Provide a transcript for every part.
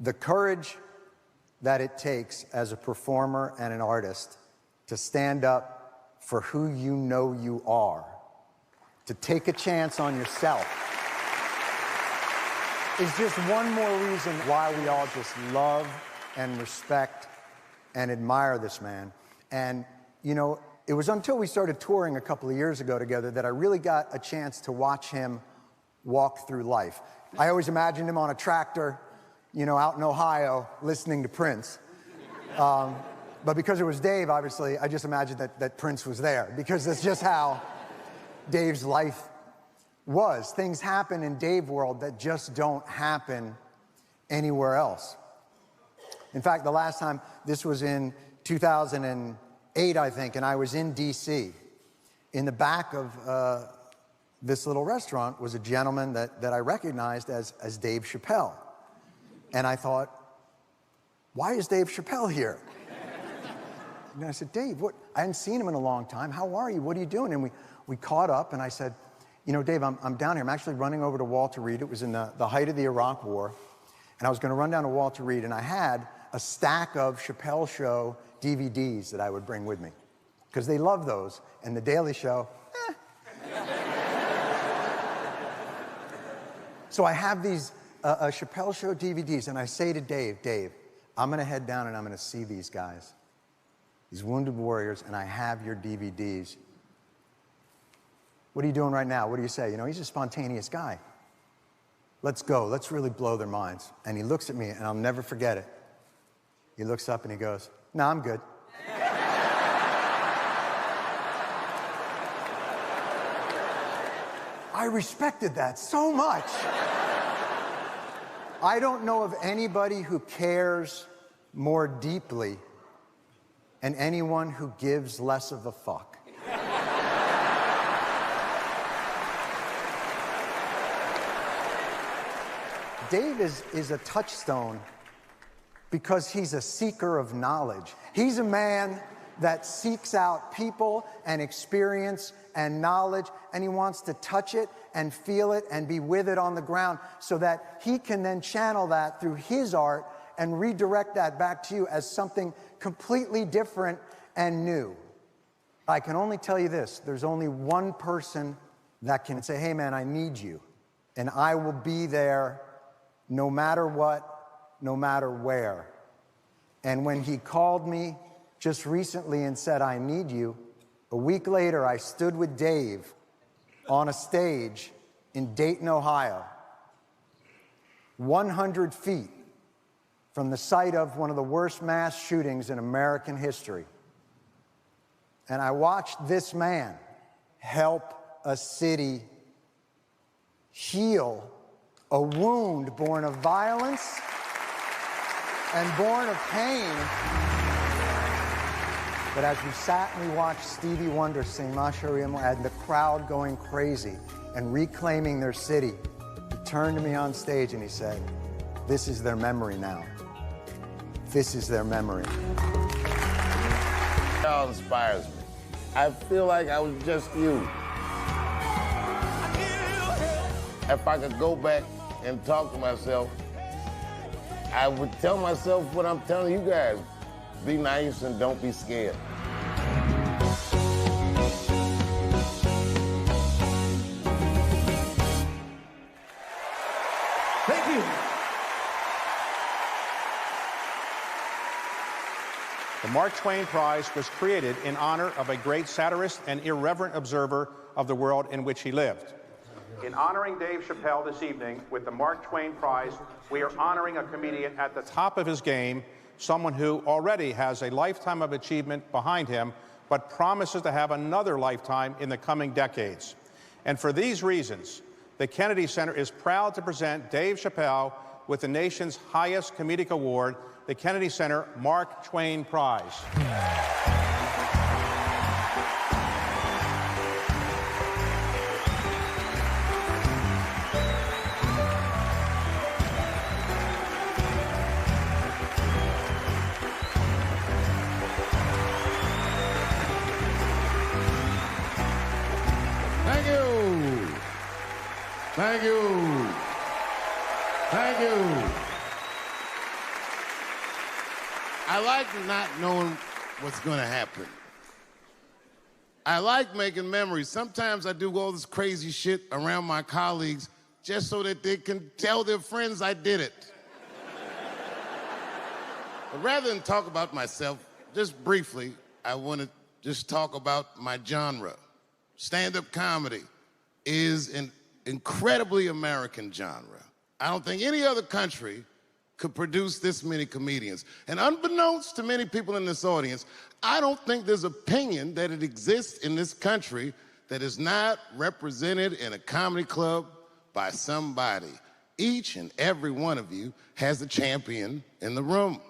The courage that it takes as a performer and an artist to stand up for who you know you are, to take a chance on yourself, is just one more reason why we all just love and respect and admire this man. And, you know, it was until we started touring a couple of years ago together that I really got a chance to watch him walk through life. I always imagined him on a tractor, you know, out in Ohio, listening to Prince. But because it was Dave, obviously, I just imagined that Prince was there, because that's just how Dave's life was. Things happen in Dave world that just don't happen anywhere else. In fact, the last time, this was in 2008, I think, and I was in D.C. In the back of this little restaurant was a gentleman that I recognized as Dave Chappelle. And I thought, why is Dave Chappelle here? And I said, Dave, what? I hadn't seen him in a long time. How are you? What are you doing? And we caught up, and I said, you know, Dave, I'm down here. I'm actually running over to Walter Reed. It was in the height of the Iraq War. And I was going to run down to Walter Reed, and I had a stack of Chappelle Show DVDs that I would bring with me, because they love those. And The Daily Show, So I have these Chappelle Show DVDs, and I say to Dave, I'm going to head down and I'm going to see these guys, these wounded warriors, and I have your DVDs. What are you doing right now? What do you say? You know, he's a spontaneous guy. Let's go. Let's really blow their minds. And he looks at me, and I'll never forget it. He looks up and he goes, no, I'm good. I respected that so much. I don't know of anybody who cares more deeply and anyone who gives less of a fuck. Dave is a touchstone because he's a seeker of knowledge. He's a man that seeks out people and experience and knowledge, and he wants to touch it and feel it and be with it on the ground so that he can then channel that through his art and redirect that back to you as something completely different and new. I can only tell you this, there's only one person that can say, hey man, I need you, and I will be there no matter what, no matter where. And when he called me just recently and said, I need you, a week later I stood with Dave on a stage in Dayton, Ohio, 100 feet from the site of one of the worst mass shootings in American history. And I watched this man help a city heal a wound born of violence and born of pain. But as we sat and we watched Stevie Wonder sing Masharim, and the crowd going crazy and reclaiming their city, he turned to me on stage and he said, this is their memory now. This is their memory. It all inspires me. I feel like I was just you. If I could go back and talk to myself, I would tell myself what I'm telling you guys. Be nice and don't be scared. Thank you. The Mark Twain Prize was created in honor of a great satirist and irreverent observer of the world in which he lived. In honoring Dave Chappelle this evening with the Mark Twain Prize, we are honoring a comedian at the top of his game, someone who already has a lifetime of achievement behind him, but promises to have another lifetime in the coming decades. And for these reasons, the Kennedy Center is proud to present Dave Chappelle with the nation's highest comedic award, the Kennedy Center Mark Twain Prize. Thank you. Thank you. Thank you. I like not knowing what's gonna happen. I like making memories. Sometimes I do all this crazy shit around my colleagues just so that they can tell their friends I did it. But rather than talk about myself, just briefly, I want to just talk about my genre. Stand-up comedy is an incredibly American genre. I don't think any other country could produce this many comedians. And unbeknownst to many people in this audience, I don't think there's opinion that it exists in this country that is not represented in a comedy club by somebody. Each and every one of you has a champion in the room.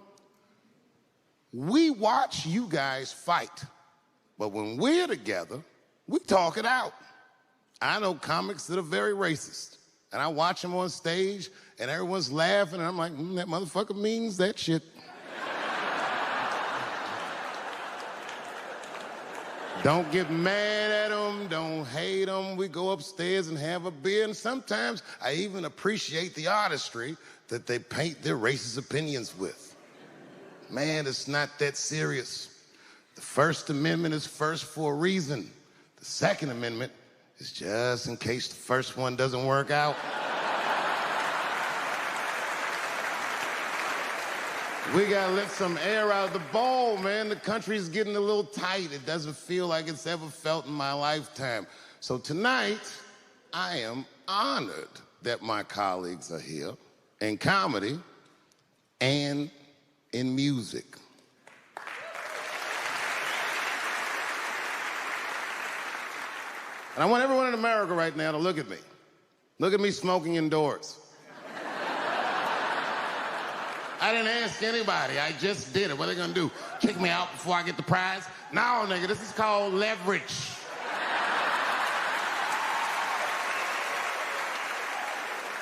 We watch you guys fight, but when we're together, we talk it out. I know comics that are very racist, and I watch them on stage, and everyone's laughing, and I'm like, that motherfucker means that shit. Don't get mad at them, don't hate them. We go upstairs and have a beer, and sometimes I even appreciate the artistry that they paint their racist opinions with. Man, it's not that serious. The First Amendment is first for a reason. The Second Amendment is just in case the first one doesn't work out. We gotta let some air out of the bowl, man. The country's getting a little tight. It doesn't feel like it's ever felt in my lifetime. So tonight, I am honored that my colleagues are here in comedy and in music. And I want everyone in America right now to look at me. Look at me smoking indoors. I didn't ask anybody, I just did it. What are they gonna do? Kick me out before I get the prize? No, nigga, this is called leverage.